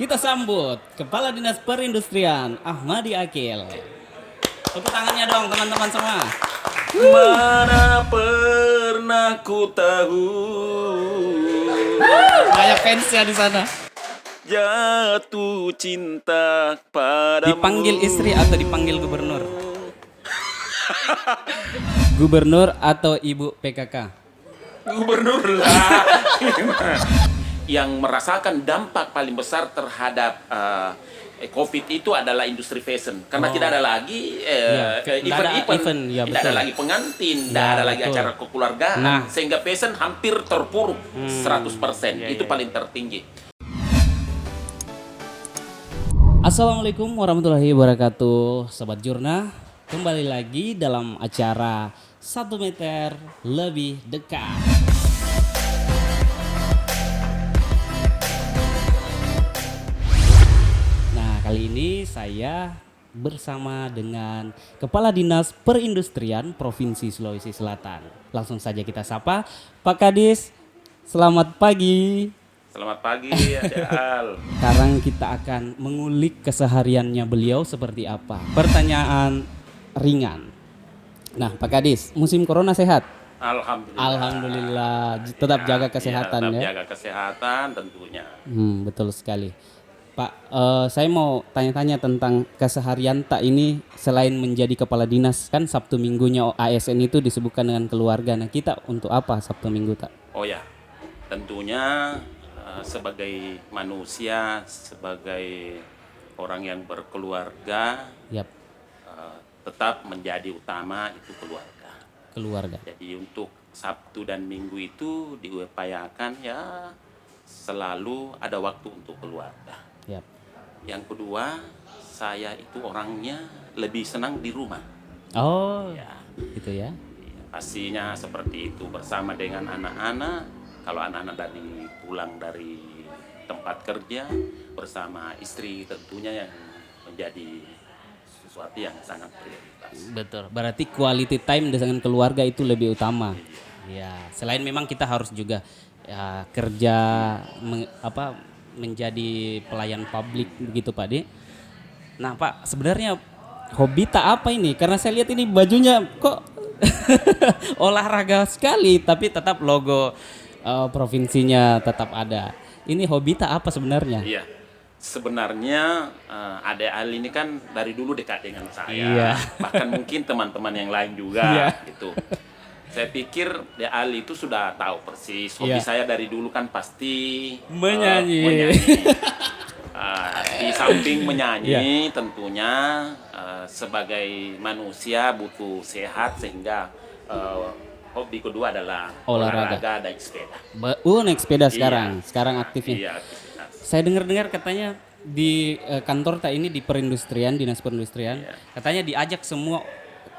Kita sambut Kepala Dinas Perindustrian Ahmadi Akil. Tepuk tangannya dong teman-teman semua. Mana pernah ku tahu Banyak fansnya di sana. jatuh cinta padamu. Dipanggil istri atau dipanggil gubernur? Gubernur atau ibu PKK? Gubernur lah. Yang merasakan dampak paling besar terhadap COVID itu adalah industri fashion. Karena tidak ada lagi event-event, ya, tidak ada lagi pengantin, tidak ada lagi betul. acara kekeluargaan. Nah. Sehingga fashion hampir terpuruk 100%. Itu paling tertinggi. Assalamualaikum warahmatullahi wabarakatuh, Sobat Jurna. Kembali lagi dalam acara 1 meter lebih dekat. Nah, kali ini saya bersama dengan Kepala Dinas Perindustrian Provinsi Sulawesi Selatan. Langsung saja kita sapa, Pak Kadis. Selamat pagi. Selamat pagi, Al. Sekarang kita akan mengulik kesehariannya beliau seperti apa. Pertanyaan ringan. Nah, Pak Kadis, musim corona sehat? Alhamdulillah. Alhamdulillah, tetap jaga kesehatan tetap ya. jaga kesehatan tentunya. Betul sekali. Pak, saya mau tanya-tanya tentang keseharian Tak ini selain menjadi kepala dinas, kan Sabtu Minggunya ASN itu disebutkan dengan keluarga. Nah, kita untuk apa Sabtu Minggu Tak? Oh ya, tentunya sebagai manusia, sebagai orang yang berkeluarga, Yap, tetap menjadi utama itu keluarga. keluarga. Jadi untuk Sabtu dan Minggu itu diupayakan ya selalu ada waktu untuk keluarga. Yap. Yang kedua, saya itu orangnya lebih senang di rumah. Oh, Ya, gitu ya. pastinya seperti itu bersama dengan anak-anak. Kalau anak-anak pulang dari tempat kerja bersama istri tentunya yang menjadi sesuatu yang sangat prioritas. Betul. Berarti quality time dengan keluarga itu lebih utama. Ya, selain memang kita harus juga ya, kerja menjadi pelayan publik begitu Pak De. Nah, Pak, sebenarnya hobi Tak apa ini? Karena saya lihat ini bajunya kok olahraga sekali tapi tetap logo provinsinya tetap ada. Ini hobi Tak apa sebenarnya? Iya, sebenarnya Ade Ali ini kan dari dulu dekat dengan saya, Iya. bahkan mungkin teman-teman yang lain juga, Iya. gitu. Saya pikir Ade Ali itu sudah tahu persis hobi Iya. saya dari dulu kan pasti Menyanyi. Di samping menyanyi, Iya. tentunya sebagai manusia butuh sehat sehingga hobi kedua adalah olahraga naik sepeda. Naik sepeda Iya. sekarang aktifnya. Iya, aktivitas. Saya dengar-dengar katanya di kantor Tak ini di perindustrian, dinas perindustrian, Iya. katanya diajak semua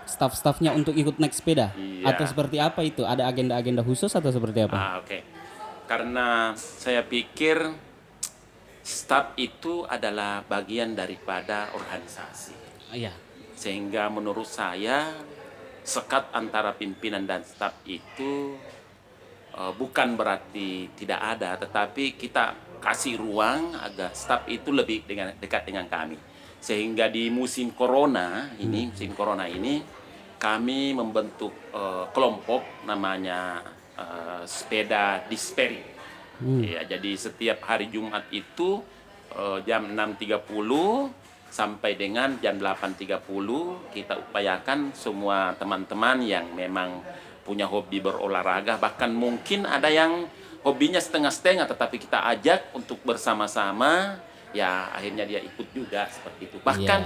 staf-stafnya untuk ikut naik sepeda. Iya. Atau seperti apa itu? Ada agenda-agenda khusus atau seperti apa? Oke. Karena saya pikir staf itu adalah bagian daripada organisasi. Iya. Sehingga menurut saya sekat antara pimpinan dan staf itu bukan berarti tidak ada, tetapi kita kasih ruang agar staf itu lebih dekat dengan kami. Sehingga di musim corona ini kami membentuk kelompok namanya sepeda disperi. Ya, jadi setiap hari Jumat itu jam 6.30 sampai dengan jam 8.30 kita upayakan semua teman-teman yang memang punya hobi berolahraga, bahkan mungkin ada yang hobinya setengah-setengah, tetapi kita ajak untuk bersama-sama, ya akhirnya dia ikut juga seperti itu. Bahkan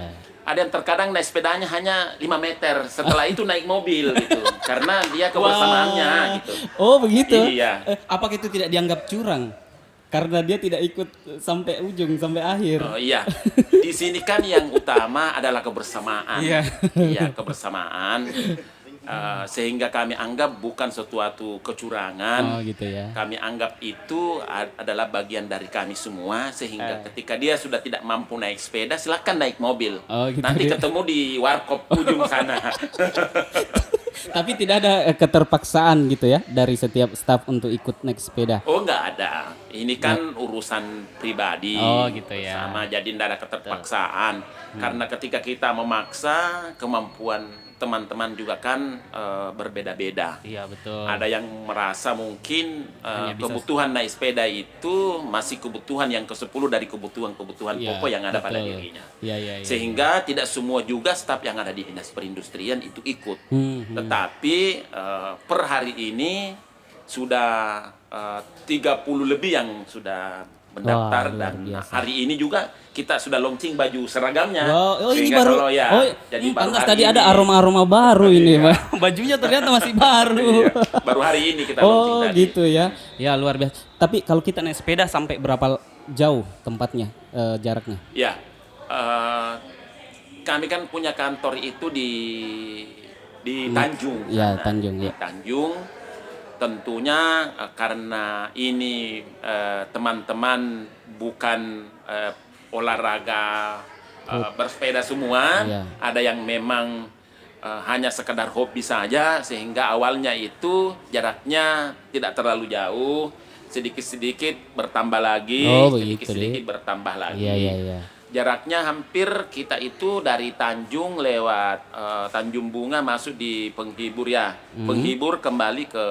ada yang terkadang naik sepedanya hanya 5 meter, setelah itu naik mobil gitu, karena dia kebersamaannya gitu. Oh begitu? Iya. Apakah itu tidak dianggap curang? Karena dia tidak ikut sampai ujung, sampai akhir. Oh iya, di sini kan yang utama adalah kebersamaan. Iya. Iya, kebersamaan. Sehingga kami anggap bukan sesuatu kecurangan. Oh gitu ya. Kami anggap itu adalah bagian dari kami semua. Sehingga ketika dia sudah tidak mampu naik sepeda, silakan naik mobil. Oh, gitu Nanti dia. ketemu di warkop ujung sana. Tapi tidak ada keterpaksaan gitu ya dari setiap staf untuk ikut naik sepeda. Oh, nggak ada. ini kan urusan pribadi. Oh, gitu ya. Sama, jadi tidak ada keterpaksaan. Karena ketika kita memaksa, kemampuan teman-teman juga kan berbeda-beda. Iya, betul. Ada yang merasa mungkin Hanya bisa- kebutuhan naik sepeda itu masih kebutuhan yang ke-10 dari kebutuhan-kebutuhan Iya, pokok yang ada pada betul. dirinya. Iya, iya, iya. Sehingga tidak semua juga staf yang ada di Dinas Perindustrian itu ikut. Tetapi per hari ini sudah 30 lebih yang sudah mendaftar. Wah, luar Dan biasa. hari ini juga kita sudah launching baju seragamnya. Wow, oh ini Sehingga baru. kalau ya, Oh, jadi baru pantas hari tadi ini. ada aroma-aroma baru ini, Iya. Bajunya ternyata masih baru. Iya, baru hari ini kita launching Oh, tadi. gitu ya. Ya, luar biasa. Tapi kalau kita naik sepeda sampai berapa jauh tempatnya, jaraknya? Ya, kami kan punya kantor itu di Tanjung. Iya, Sana. Tanjung, Di ya. Tanjung. Tentunya karena ini teman-teman bukan olahraga bersepeda semua, Iya. ada yang memang hanya sekedar hobi saja, sehingga awalnya itu jaraknya tidak terlalu jauh, sedikit-sedikit bertambah lagi, Oh, begitu, sedikit-sedikit Dik. bertambah lagi. Iya, iya, iya. Jaraknya hampir kita itu dari Tanjung lewat Tanjung Bunga masuk di Penghibur ya. Penghibur kembali ke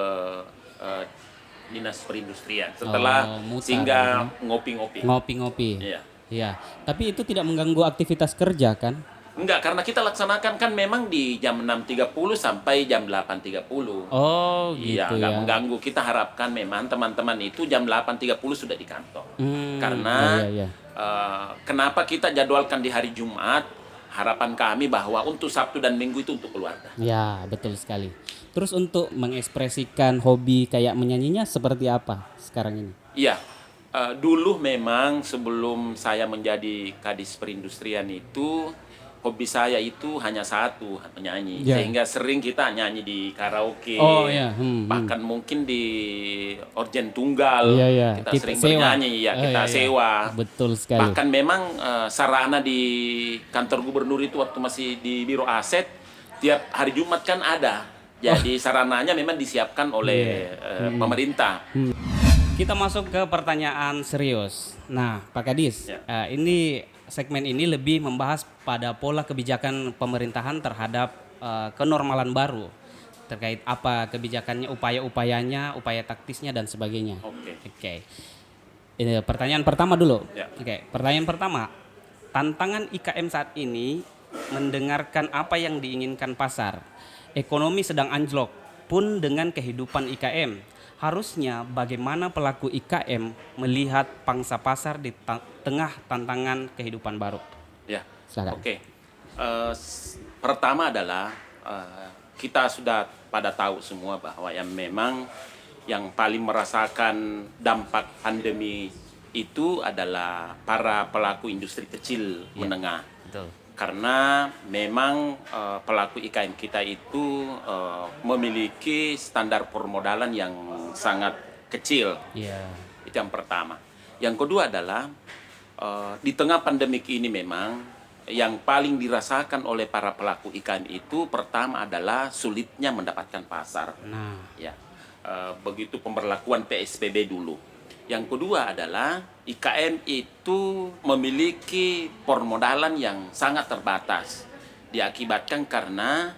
Dinas Perindustrian setelah Oh, mutar, singgah ngopi-ngopi. Ngopi-ngopi. Iya. Iya. Tapi itu tidak mengganggu aktivitas kerja kan? Enggak, karena kita laksanakan kan memang di jam 6.30 sampai jam 8.30. Oh, Iya, gitu nggak ya. mengganggu. Kita harapkan memang teman-teman itu jam 8.30 sudah di kantor. iya, Karena iya, iya. kenapa kita jadwalkan di hari Jumat? Harapan kami bahwa untuk Sabtu dan Minggu itu untuk keluarga. Ya, betul sekali. Terus untuk mengekspresikan hobi kayak menyanyinya seperti apa sekarang ini? Iya, dulu memang sebelum saya menjadi Kadis Perindustrian itu, hobi saya itu hanya satu, menyanyi. Ya. Sehingga sering kita nyanyi di karaoke. Oh, iya. Bahkan mungkin di organ tunggal. Iya, iya. Kita, Kita sering sewa. bernyanyi, ya Oh, kita iya, iya. sewa. Betul sekali. Bahkan memang sarana di kantor gubernur itu waktu masih di Biro Aset, tiap hari Jumat kan ada. Jadi sarananya memang disiapkan oleh pemerintah. Kita masuk ke pertanyaan serius. Nah, Pak Kadis, Ya. ini segmen ini lebih membahas pada pola kebijakan pemerintahan terhadap kenormalan baru terkait apa kebijakannya, upaya-upayanya, upaya taktisnya dan sebagainya. Oke. Ini pertanyaan pertama dulu. Ya. Oke, pertanyaan pertama. Tantangan IKM saat ini mendengarkan apa yang diinginkan pasar. Ekonomi sedang anjlok, pun dengan kehidupan IKM. Harusnya bagaimana pelaku IKM melihat pangsa pasar di tengah tantangan kehidupan baru? Ya. Silakan. Oke. Pertama adalah kita sudah pada tahu semua bahwa yang memang yang paling merasakan dampak pandemi itu adalah para pelaku industri kecil menengah. Betul. Karena memang pelaku IKM kita itu memiliki standar permodalan yang sangat kecil. Iya. Itu yang pertama. Yang kedua adalah di tengah pandemik ini memang yang paling dirasakan oleh para pelaku IKM itu pertama adalah sulitnya mendapatkan pasar. Nah, Ya, begitu pemberlakuan PSBB dulu. Yang kedua adalah IKM itu memiliki permodalan yang sangat terbatas, diakibatkan karena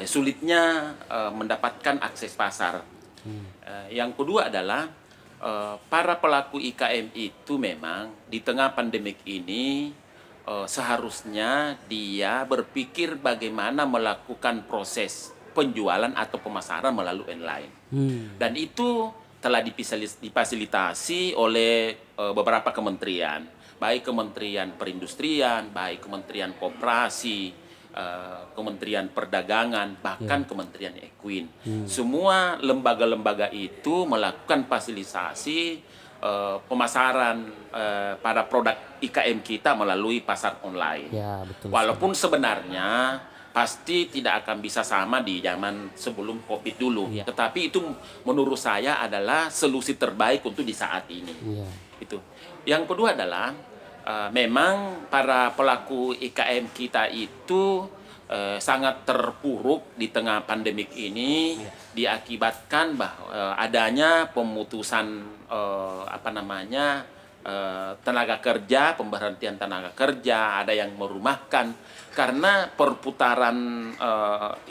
sulitnya mendapatkan akses pasar. Yang kedua adalah para pelaku IKM itu memang di tengah pandemik ini seharusnya dia berpikir bagaimana melakukan proses penjualan atau pemasaran melalui online. Dan itu telah difasilitasi oleh beberapa kementerian, baik Kementerian Perindustrian, baik Kementerian Koperasi, Kementerian Perdagangan, bahkan Kementerian Equin. Semua lembaga-lembaga itu melakukan fasilitasi pemasaran pada produk IKM kita melalui pasar online. ya betul. Walaupun sebenarnya pasti tidak akan bisa sama di zaman sebelum COVID dulu. Iya. Tetapi itu menurut saya adalah solusi terbaik untuk di saat ini. Iya. Itu. Yang kedua adalah memang para pelaku IKM kita itu sangat terpuruk di tengah pandemik ini diakibatkan bahwa adanya pemutusan tenaga kerja, pemberhentian tenaga kerja, ada yang merumahkan karena perputaran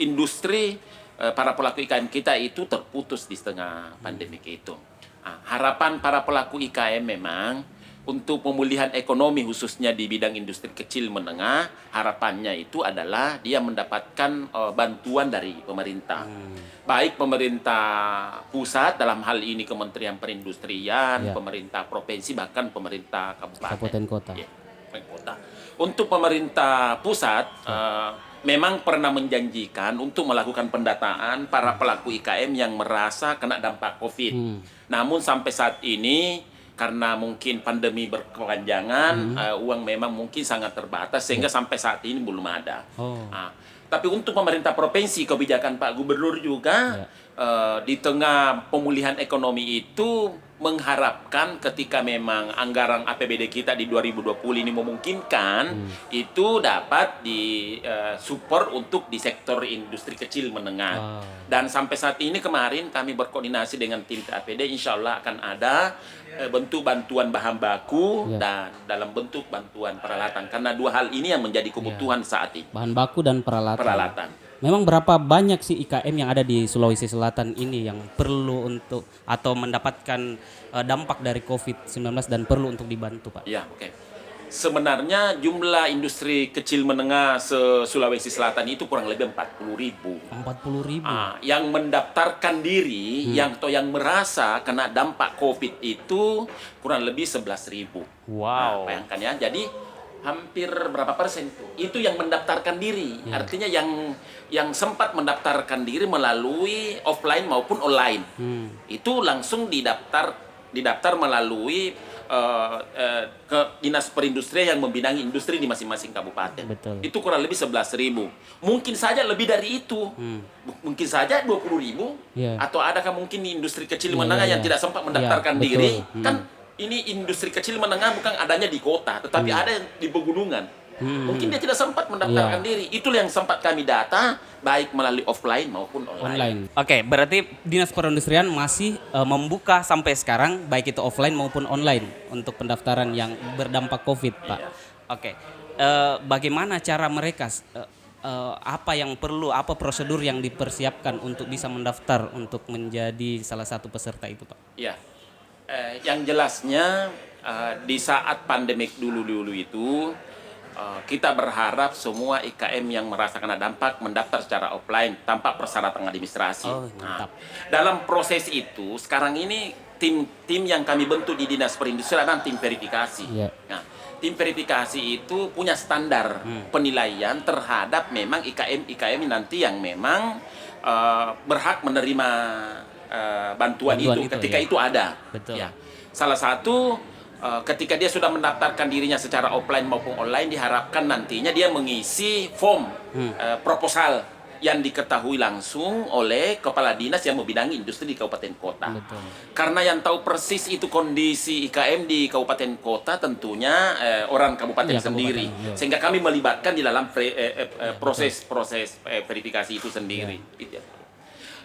industri para pelaku IKM kita itu terputus di tengah pandemik itu. Nah, harapan para pelaku IKM memang untuk pemulihan ekonomi khususnya di bidang industri kecil menengah, harapannya itu adalah dia mendapatkan bantuan dari pemerintah. Baik pemerintah pusat dalam hal ini Kementerian Perindustrian, pemerintah provinsi, bahkan pemerintah kabupaten kota. Ya, kota. Untuk pemerintah pusat memang pernah menjanjikan untuk melakukan pendataan para pelaku IKM yang merasa kena dampak COVID. Namun sampai saat ini karena mungkin pandemi berkepanjangan, uang memang mungkin sangat terbatas sehingga sampai saat ini belum ada. Nah, tapi untuk pemerintah provinsi, kebijakan Pak Gubernur juga di tengah pemulihan ekonomi itu mengharapkan ketika memang anggaran APBD kita di 2020 ini memungkinkan, itu dapat disupport untuk di sektor industri kecil menengah. Dan sampai saat ini kemarin kami berkoordinasi dengan tim APD, insya Allah akan ada bentuk bantuan bahan baku dan dalam bentuk bantuan peralatan. Karena dua hal ini yang menjadi kebutuhan saat ini. Bahan baku dan peralatan. Memang berapa banyak sih IKM yang ada di Sulawesi Selatan ini yang perlu untuk atau mendapatkan dampak dari COVID-19 dan perlu untuk dibantu, Pak? Ya, oke. Sebenarnya jumlah industri kecil menengah Sulawesi Selatan itu kurang lebih 40.000. 40.000. Yang mendaftarkan diri, yang merasa kena dampak COVID itu kurang lebih 11.000. Wow. Bayangkan ya, jadi hampir berapa persen itu yang mendaftarkan diri. Artinya yang sempat mendaftarkan diri melalui offline maupun online. Itu langsung didaftar melalui ke Dinas Perindustrian yang membidangi industri di masing-masing kabupaten. Betul. Itu kurang lebih 11.000. Mungkin saja lebih dari itu. Mungkin saja 20.000. Atau adakah mungkin di industri kecil menengah yang tidak sempat mendaftarkan diri? Kan ini industri kecil menengah bukan adanya di kota, tetapi ada yang di pegunungan. Mungkin dia tidak sempat mendaftarkan diri. Itulah yang sempat kami data, baik melalui offline maupun online. Oke, berarti Dinas Perindustrian masih membuka sampai sekarang, baik itu offline maupun online untuk pendaftaran yang berdampak COVID, Pak. Oke, bagaimana cara mereka, apa yang perlu, apa prosedur yang dipersiapkan untuk bisa mendaftar untuk menjadi salah satu peserta itu, Pak? Ya. Yang jelasnya di saat pandemik dulu itu kita berharap semua IKM yang merasa kena dampak mendaftar secara offline tanpa persyaratan administrasi. Dalam proses itu sekarang ini tim yang kami bentuk di Dinas Perindustrian adalah tim verifikasi. Nah, tim verifikasi itu punya standar penilaian terhadap memang IKM nanti yang memang berhak menerima bantuan itu ketika itu ada. Betul. Ya. Salah satu ketika dia sudah mendaftarkan dirinya secara offline maupun online, diharapkan nantinya dia mengisi form proposal yang diketahui langsung oleh kepala dinas yang membidangi industri di kabupaten kota. Betul. Karena yang tahu persis itu kondisi IKM di kabupaten kota tentunya orang kabupaten sendiri. Sehingga kami melibatkan di dalam proses verifikasi itu sendiri. Gitu ya.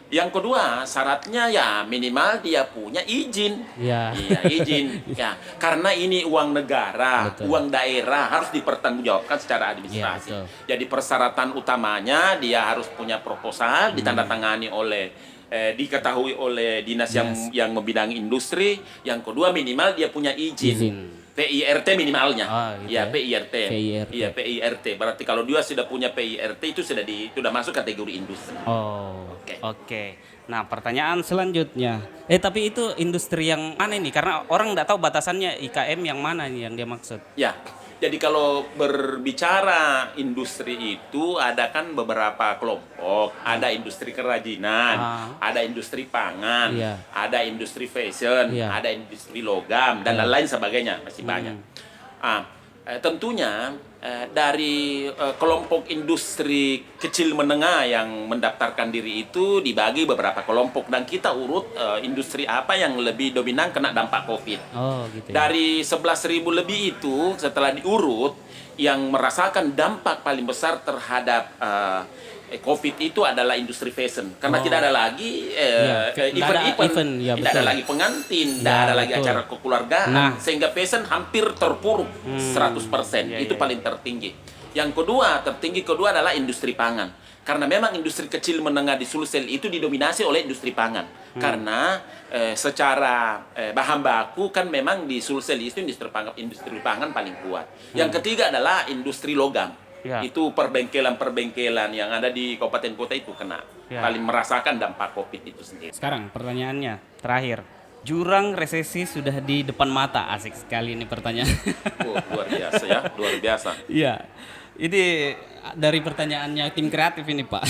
Yang kedua, syaratnya ya minimal dia punya izin. Iya, izin. Ya, karena ini uang negara, uang daerah harus dipertanggungjawabkan secara administrasi. Jadi persyaratan utamanya dia harus punya proposal ditandatangani oleh diketahui oleh dinas yang membidangi industri. Yang kedua minimal dia punya izin. PIRT minimalnya. PIRT. Iya, PIRT. Berarti kalau dia sudah punya PIRT itu sudah masuk kategori industri. Oke. Nah, pertanyaan selanjutnya. Tapi itu industri yang mana ini? Karena orang nggak tahu batasannya IKM yang mana nih yang dia maksud. Ya. Jadi kalau berbicara industri itu ada kan beberapa kelompok, ada industri kerajinan, ada industri pangan, ada industri fashion, ada industri logam dan lain-lain sebagainya, masih banyak. Tentunya dari kelompok industri kecil menengah yang mendaftarkan diri itu dibagi beberapa kelompok dan kita urut industri apa yang lebih dominan kena dampak COVID. Oh, gitu ya. Dari 11.000 lebih itu setelah diurut yang merasakan dampak paling besar terhadap COVID itu adalah industri fashion karena tidak ada lagi event-event, ya, tidak ada lagi pengantin, tidak ada lagi betul. acara kekeluargaan, sehingga fashion hampir terpuruk 100%. Itu paling tertinggi. Yang kedua, tertinggi kedua adalah industri pangan. Karena memang industri kecil menengah di Sulsel itu didominasi oleh industri pangan. Karena secara bahan baku kan memang di Sulsel itu industri pangan paling kuat. Yang ketiga adalah industri logam. Ya. Itu perbengkelan-perbengkelan yang ada di kabupaten kota itu kena paling merasakan dampak COVID itu sendiri. Sekarang pertanyaannya terakhir. Jurang resesi sudah di depan mata. Asik sekali ini pertanyaan. Oh, luar biasa ya, luar biasa. Iya. Ini dari pertanyaannya tim kreatif ini, Pak.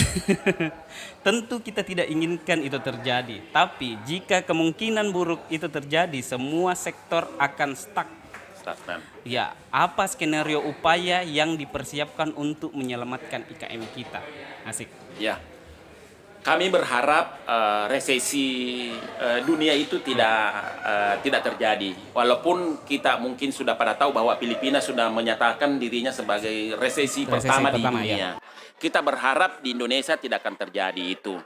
Tentu kita tidak inginkan itu terjadi, tapi jika kemungkinan buruk itu terjadi, semua sektor akan stuck. Stagnan. Ya, apa skenario upaya yang dipersiapkan untuk menyelamatkan IKM kita? Asik. Ya, kami berharap resesi dunia itu tidak terjadi. Walaupun kita mungkin sudah pada tahu bahwa Filipina sudah menyatakan dirinya sebagai resesi pertama di dunia. Kita berharap di Indonesia tidak akan terjadi itu.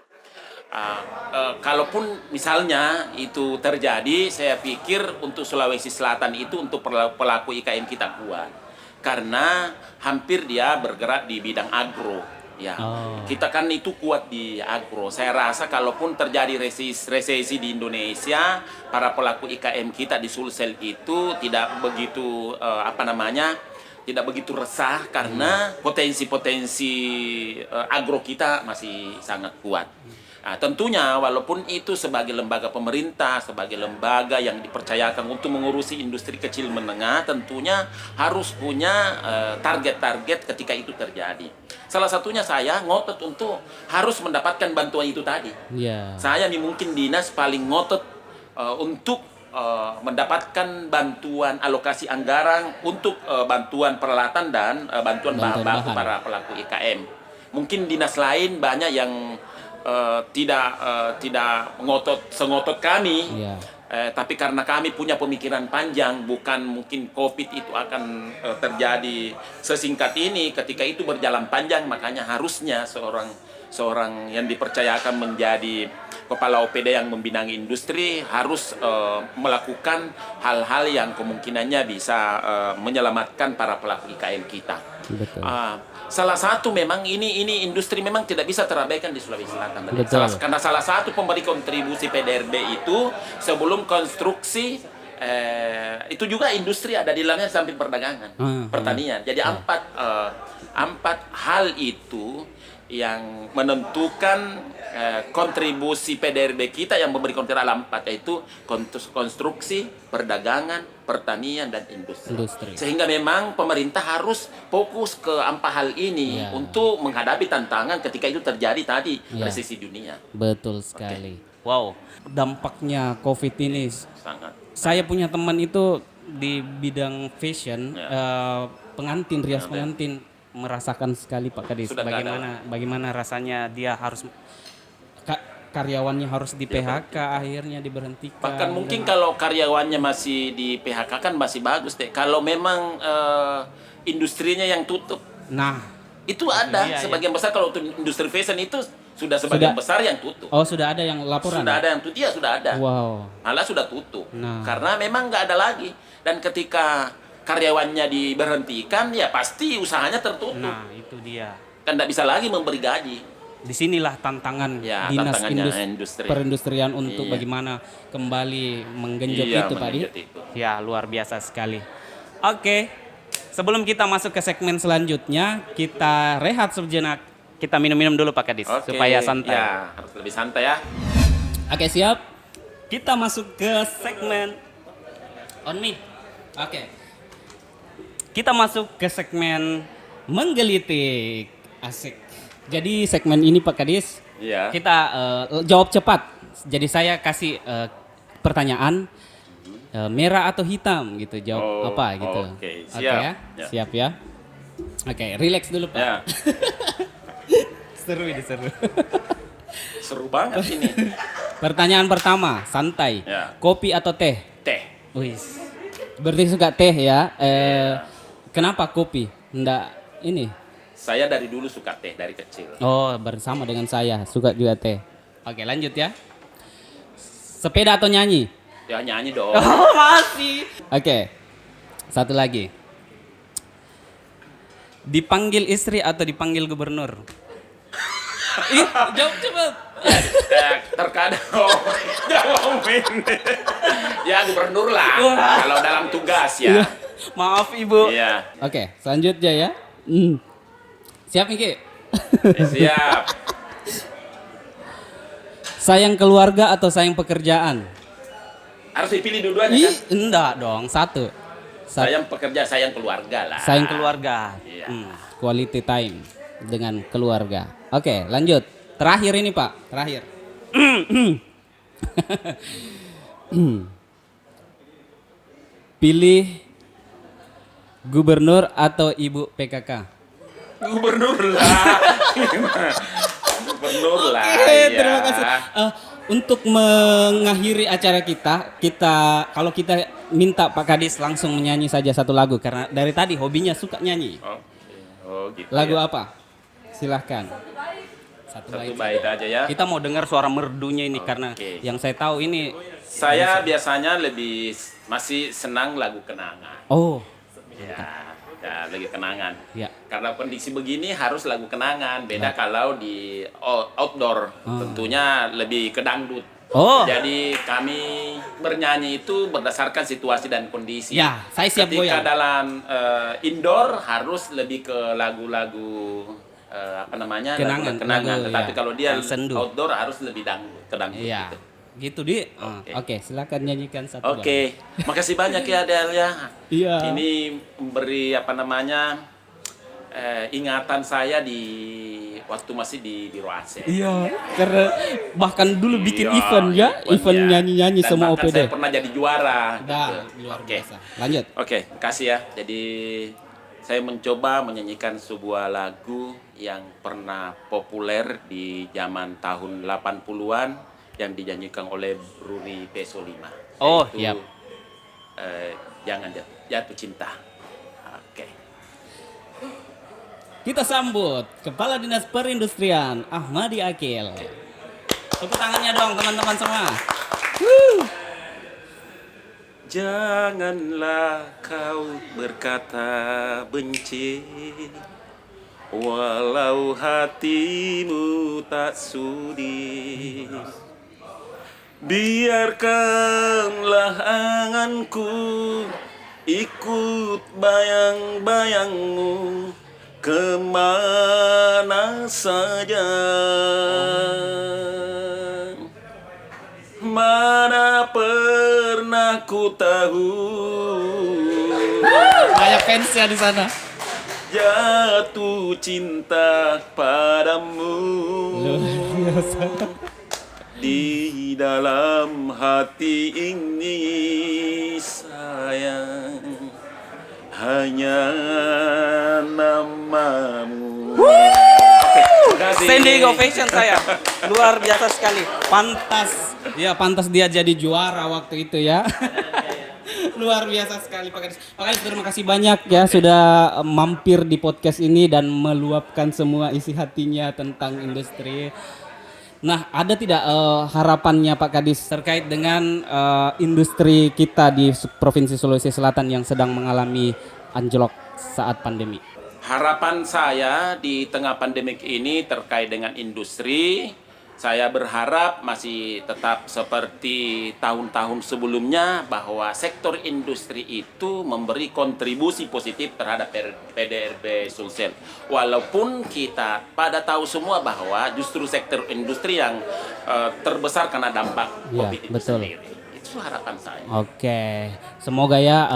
Kalaupun misalnya itu terjadi, saya pikir untuk Sulawesi Selatan itu untuk pelaku IKM kita kuat. Karena hampir dia bergerak di bidang agro. Ya, kita kan itu kuat di agro. Saya rasa kalaupun terjadi resesi di Indonesia, para pelaku IKM kita di Sulsel itu tidak begitu tidak begitu resah karena potensi-potensi agro kita masih sangat kuat. Nah, tentunya walaupun itu sebagai lembaga pemerintah, sebagai lembaga yang dipercayakan untuk mengurusi industri kecil menengah, tentunya harus punya target-target ketika itu terjadi. Salah satunya saya ngotot untuk harus mendapatkan bantuan itu tadi. Saya mungkin dinas paling ngotot untuk mendapatkan bantuan alokasi anggaran untuk bantuan peralatan dan bantuan bahan baku para pelaku IKM. Mungkin dinas lain banyak yang tidak sengotot kami, tapi karena kami punya pemikiran panjang, bukan mungkin COVID itu akan terjadi sesingkat ini. Ketika itu berjalan panjang, makanya harusnya seorang yang dipercayakan menjadi kepala OPD yang membinangi industri harus melakukan hal-hal yang kemungkinannya bisa menyelamatkan para pelaku IKM kita. Salah satu memang ini industri memang tidak bisa terabaikan di Sulawesi Selatan. Karena salah satu pemberi kontribusi PDRB itu sebelum konstruksi itu juga industri ada di dalamnya samping perdagangan, pertanian. Jadi empat hal itu yang menentukan kontribusi PDRB kita yang memberi kontribusi dalam empat, yaitu konstruksi, perdagangan, pertanian, dan industri. Sehingga memang pemerintah harus fokus ke empat hal ini untuk menghadapi tantangan ketika itu terjadi tadi resesi dunia. Betul sekali. Wow, dampaknya COVID ini sangat. Saya punya teman itu di bidang fashion, pengantin, rias pengantin, merasakan sekali Pak Kadis. Bagaimana rasanya dia harus karyawannya harus di PHK, akhirnya diberhentikan. Bahkan mungkin kalau karyawannya masih di PHK kan masih bagus deh. Kalau memang industrinya yang tutup. Nah, itu ada sebagian besar kalau industri fashion itu sudah sebagian besar yang tutup. Oh, sudah ada yang laporan? Sudah ada yang tutup, sudah ada. Wow. Malah sudah tutup. Karena memang nggak ada lagi. Dan ketika karyawannya diberhentikan, ya pasti usahanya tertutup. Nah, itu dia. Kan nggak bisa lagi memberi gaji. Disinilah tantangan dinas perindustrian untuk bagaimana kembali menggenjot itu Pak Di. Ya, luar biasa sekali. Oke, sebelum kita masuk ke segmen selanjutnya, kita rehat sejenak. Kita minum-minum dulu Pak Kadis, supaya santai. Ya, harus lebih santai ya. Oke, siap. Kita masuk ke segmen on me. Oke. Kita masuk ke segmen menggelitik. Asik. Jadi segmen ini Pak Kadis, kita jawab cepat. Jadi saya kasih pertanyaan, merah atau hitam gitu, jawab apa gitu. Oke, Oke siap. ya? Ya. Siap ya. Oke, relax dulu Pak. Ya, Seru ini seru. seru banget ini. Pertanyaan pertama, santai. Ya. Kopi atau teh? Teh. Wis. Berarti suka teh ya? Kenapa kopi? Nggak ini. Saya dari dulu suka teh dari kecil. Oh, bersama dengan saya suka juga teh. Oke, lanjut ya. Sepeda atau nyanyi? Ya nyanyi dong. Oh, masih. Oke. Satu lagi. Dipanggil istri atau dipanggil gubernur? Ih, jawab cepet. Terkadang jawab ini. Ya gubernur lah. Wah. Kalau dalam tugas ya. Maaf Ibu. Iya. Oke, selanjutnya ya. Siap Miki? Siap. Sayang keluarga atau sayang pekerjaan? Harus dipilih dua-duanya Ih, kan? enggak dong, satu. Sayang pekerja, sayang keluarga lah. Sayang keluarga. Iya. Quality time dengan keluarga. Oke, lanjut. Terakhir ini Pak, terakhir. Pilih gubernur atau ibu PKK? Gubernur lah. Gubernur lah. Oke, ya. terima kasih. Untuk mengakhiri acara kita kalau kita minta Pak Kadis langsung menyanyi saja satu lagu karena dari tadi hobinya suka nyanyi. Oke. Oh gitu. Lagu ya. apa? Silahkan. Satu Satu bait. bait aja ya. Kita mau dengar suara merdunya ini Oke. karena yang saya tahu ini. Saya biasanya masih senang lagu kenangan. Oh, Ya, lagi kenangan. ya. Karena kondisi begini harus lagu kenangan. Beda kalau di outdoor, tentunya lebih ke dangdut. Oh. Jadi kami bernyanyi itu berdasarkan situasi dan kondisi. Ya, saya siap Ketika goyang. dalam indoor harus lebih ke lagu-lagu apa namanya? Kenangan, Lagu-kenangan. lagu, Tetapi ya, kalau dia yang sendu. outdoor harus lebih ke dangdut Iya. gitu. Gitu di. Oke. Oke, silakan nyanyikan satu. Oke, makasih banyak ya Del ya. Iya. Ini memberi apa namanya ingatan saya di waktu masih di Biro AC. Iya, karena bahkan dulu bikin Iya, event ya, event ya. nyanyi-nyanyi Dan sama bahkan OPD. saya pernah jadi juara. Dah, gitu. luar Oke. biasa. Lanjut. Oke, makasih ya. Jadi saya mencoba menyanyikan sebuah lagu yang pernah populer di zaman tahun 80-an yang dinyanyikan oleh Bruni Peso 5. Oh, Yaitu, yap. Jangan jatuh cinta. Oke. Kita sambut Kepala Dinas Perindustrian Ahmadi Akil. Tepuk tangannya dong teman-teman semua. Janganlah kau berkata benci, walau hatimu tak sudi. Biarkanlah anganku ikut bayang-bayangmu kemana saja. Mana pernah ku tahu Banyak fansnya di sana. jatuh cinta padamu. Di dalam hati ini sayang hanya namamu. Standing ovation saya. Luar biasa sekali. Pantas. Ya, pantas dia jadi juara waktu itu ya. Luar biasa sekali Pak Kadis. Pak Kadis, terima kasih banyak ya sudah mampir di podcast ini dan meluapkan semua isi hatinya tentang industri. Nah, ada tidak harapannya Pak Kadis terkait dengan industri kita di Provinsi Sulawesi Selatan yang sedang mengalami anjlok saat pandemi? Harapan saya di tengah pandemik ini terkait dengan industri, saya berharap masih tetap seperti tahun-tahun sebelumnya bahwa sektor industri itu memberi kontribusi positif terhadap PDRB Sulsel. Walaupun kita pada tahu semua bahwa justru sektor industri yang terbesar karena dampak Ya, COVID itu betul. sendiri. Itu harapan saya. Oke, semoga ya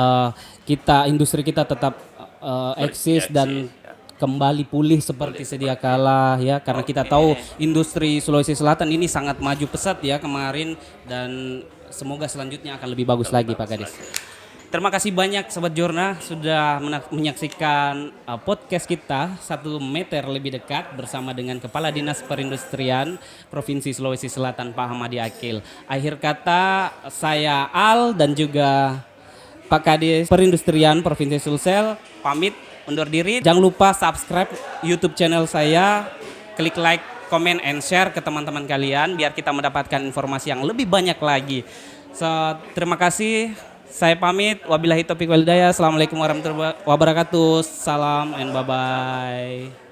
industri kita tetap eksis dan kembali pulih seperti sedia kala ya, karena kita tahu industri Sulawesi Selatan ini sangat maju pesat ya kemarin dan semoga selanjutnya akan lebih bagus lagi Pak Kadis. Terima kasih banyak Sobat Jorna sudah menyaksikan podcast kita 1 meter lebih dekat bersama dengan Kepala Dinas Perindustrian Provinsi Sulawesi Selatan Pak Hamadi Akil. Akhir kata saya Al dan juga Pak Kadis Perindustrian Provinsi Sulsel pamit undur diri. Jangan lupa subscribe YouTube channel saya, klik like, comment, and share ke teman-teman kalian biar kita mendapatkan informasi yang lebih banyak lagi. Terima kasih. Saya pamit. Wabillahi taufiq wal hidayah. Assalamualaikum warahmatullahi wabarakatuh. Salam and bye-bye.